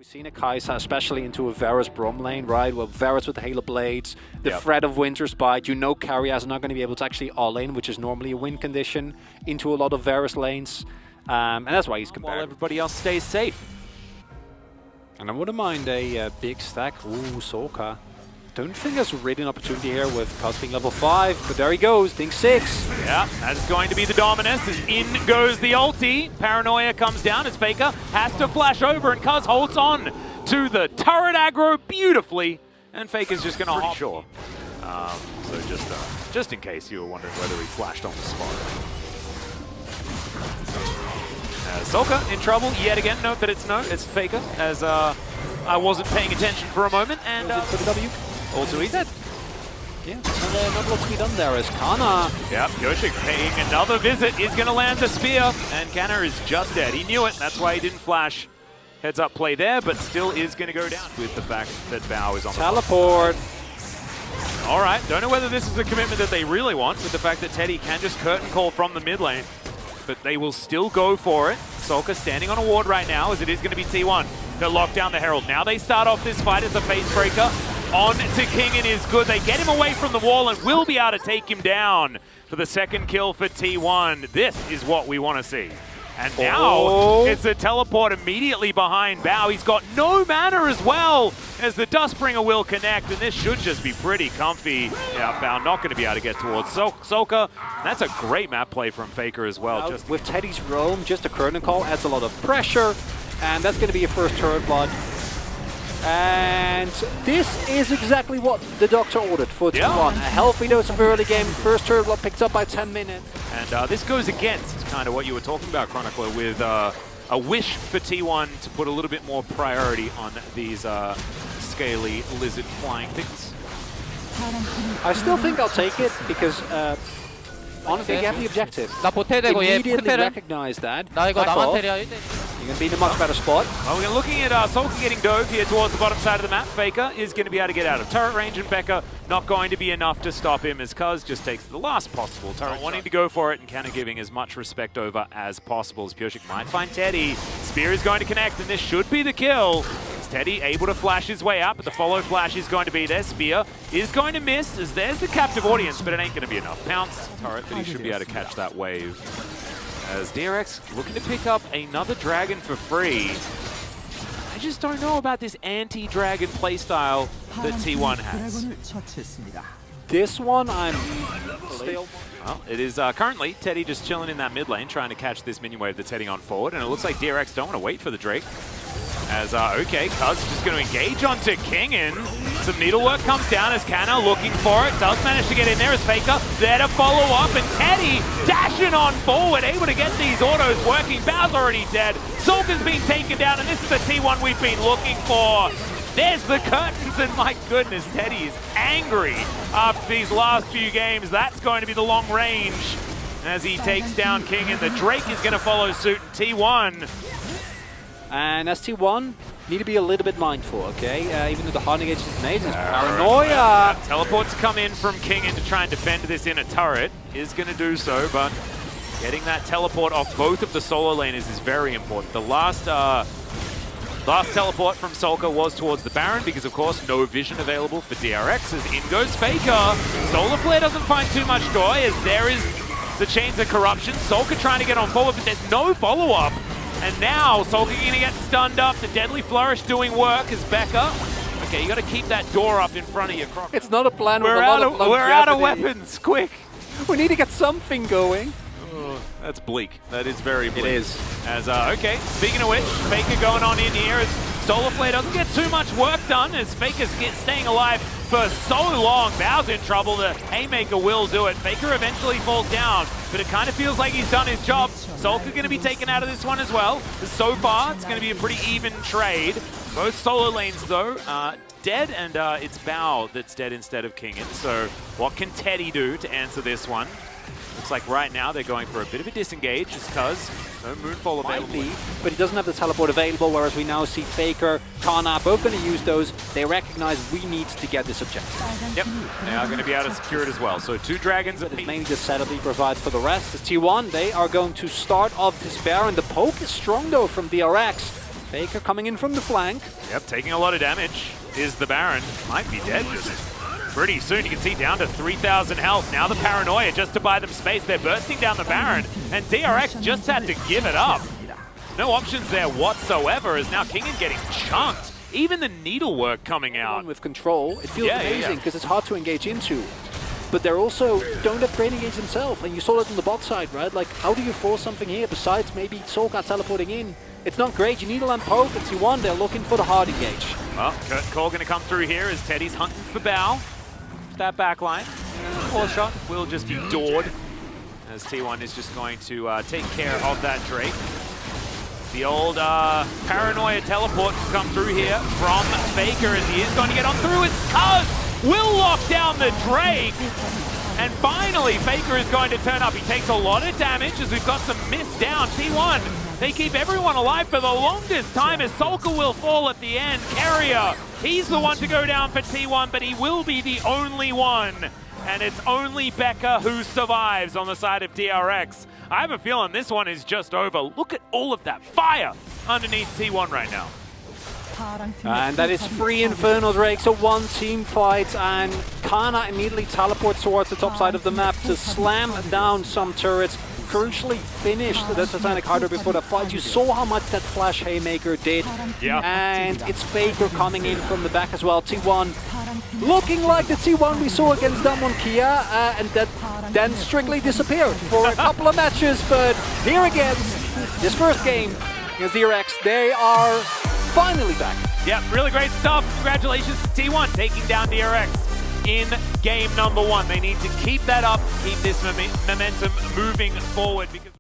We've seen a Kai'Sa, especially into a Varus Braum lane, right? Well, Varus with the Halo Blades, the threat of Winter's Bite. You know Keria is not going to be able to actually all-in, which is normally a win condition, into a lot of Varus lanes. And that's why he's compared. While everybody else stays safe. And I wouldn't mind a big stack. Ooh, Soka. Don't think there's really an opportunity here with Cuzz being level 5, but there he goes, Ding 6. Yeah, that is going to be the Dominus as in goes the ulti. Paranoia comes down as Faker has to flash over and Cuzz holds on to the turret aggro beautifully. And Faker's just going to hop. Sure. So just in case you were wondering whether he flashed on the spot. Soka in trouble yet again. Note that it's Faker as I wasn't paying attention for a moment. And for the W. Also he's dead. Yeah, and not a lot to be done there as Canna. Yep, Pyosik paying another visit is going to land the spear, and Canna is just dead. He knew it, that's why he didn't flash. Heads up play there, but still is going to go down with the fact that Bao is on Teleport. All right, don't know whether this is the commitment that they really want with the fact that Teddy can just curtain call from the mid lane, but they will still go for it. Soka standing on a ward right now as it is going to be T1. They'll lock down the Herald. Now they start off this fight as a face breaker. On to Kingen is good. They get him away from the wall and will be able to take him down for the second kill for T1. This is what we want to see. And now it's a teleport immediately behind Bao. He's got no mana as well as the Dustbringer will connect, and this should just be pretty comfy. Yeah, Bao not going to be able to get towards Soka. That's a great map play from Faker as well. Just with Teddy's roam, just a curtain call adds a lot of pressure, and that's going to be a first turret blood. And this is exactly what the doctor ordered for T1. A healthy dose of early game, first turret blood picked up by 10 minutes. And this goes against kind of what you were talking about, Chronicler, with a wish for T1 to put a little bit more priority on these scaly lizard flying things. I still think I'll take it because honestly, you have the objective. 나 보태 되고 얘 Immediately 풀패를. recognize that. 나 이거 Back 나만 off. 테리야 1대1. You're going to be in a much better spot. Well, we're looking at Soka getting dove here towards the bottom side of the map. Faker is going to be able to get out of turret range, and Becca not going to be enough to stop him as Cuzz just takes the last possible turret. Wanting to go for it and Canna giving as much respect over as possible as Pyosik might find Teddy. Spear is going to connect, and this should be the kill. Is Teddy able to flash his way out, but the follow flash is going to be there. Spear is going to miss as there's the captive audience, but it ain't going to be enough. Pounce turret, but he should be able to catch that wave. As DRX looking to pick up another dragon for free. I just don't know about this anti-dragon playstyle that T1 has. This one, I'm still... Well, it is currently Teddy just chilling in that mid lane, trying to catch this minion wave that's heading on forward, and it looks like DRX don't want to wait for the Drake. As, okay, Cuzz just going to engage onto Kingen. Some needlework comes down as Canna looking for it. Does manage to get in there as Faker. There to follow up, and Teddy dashing on forward, able to get these autos working. Bao's already dead. Soka's been taken down, and this is the T1 we've been looking for. There's the curtains, and my goodness, Teddy is angry after these last few games. That's going to be the long range as he takes down Kingen. The Drake is going to follow suit, and T1. And as T1, need to be a little bit mindful, okay? Even though the hard engage is made, there's paranoia. Teleport to come in from Kingen to try and defend this inner turret is going to do so, but getting that teleport off both of the solo laners is very important. The last teleport from Soka was towards the Baron because, of course, no vision available for DRX as in goes Faker. Solar Flare doesn't find too much joy as there is the Chains of Corruption. Soka trying to get on forward, but there's no follow-up. And now Soka going to get stunned up. The Deadly Flourish doing work as Becca. Okay, you got to keep that door up in front of your Croc. It's not a plan with We're a lot of longevity. We're out of weapons, quick. We need to get something going. Oh, that's bleak. That is very bleak. It is. As, okay, speaking of which, Faker going on in here as Solar Flare doesn't get too much work done as Faker's staying alive for so long. Bao's in trouble. The Haymaker will do it. Faker eventually falls down, but it kind of feels like he's done his job. Soka going to be taken out of this one as well. So far, it's going to be a pretty even trade. Both solo lanes, though, dead, and it's Bao that's dead instead of Kingen. So what can Teddy do to answer this one? Looks like right now they're going for a bit of a disengage just because no Moonfall available. Might be, but he doesn't have the teleport available, whereas we now see Faker, Canna, both going to use those. They recognize we need to get this objective. Yep, they are going to be able to secure it as well. So 2 dragons. It's mainly the setup he provides for the rest. As T1, they are going to start off this Baron. The poke is strong though from DRX. Faker coming in from the flank. Yep, taking a lot of damage is the Baron. Might be dead just pretty soon. You can see down to 3,000 health. Now the Paranoia just to buy them space. They're bursting down the Baron, and DRX just had to give it up. No options there whatsoever, as now Kingen getting chunked. Even the needlework coming out. With control, it feels amazing because it's hard to engage into. But they're also don't have great engage themselves, and you saw it on the bot side, right? Like, how do you force something here besides maybe Solka teleporting in? It's not great. You need a land poke, and T1, they're looking for the hard engage. Well, Curtain Call going to come through here as Teddy's hunting for Bao. That backline. Core shot will just be doored, as T1 is just going to take care of that Drake. The old Paranoia teleport to come through here from Faker, as he is going to get on through as Cuzz will lock down the Drake. And finally, Faker is going to turn up. He takes a lot of damage as we've got some miss down. T1, they keep everyone alive for the longest time as Solka will fall at the end. Keria, he's the one to go down for T1, but he will be the only one. And it's only Becca who survives on the side of DRX. I have a feeling this one is just over. Look at all of that fire underneath T1 right now. And that is 3 Infernal Drakes, a 1-team fight, and Canna immediately teleports towards the top side of the map to slam down some turrets. Crucially finished the Titanic Hydra before the fight. You saw how much that Flash Haymaker did. Yeah. And it's Faker coming in from the back as well. T1 looking like the T1 we saw against Damwon Kia, and that then strictly disappeared for a couple of matches. But here again, this first game against DRX, they are finally back. Yeah, really great stuff. Congratulations to T1 taking down DRX in game number 1. They need to keep that up, keep this momentum moving forward because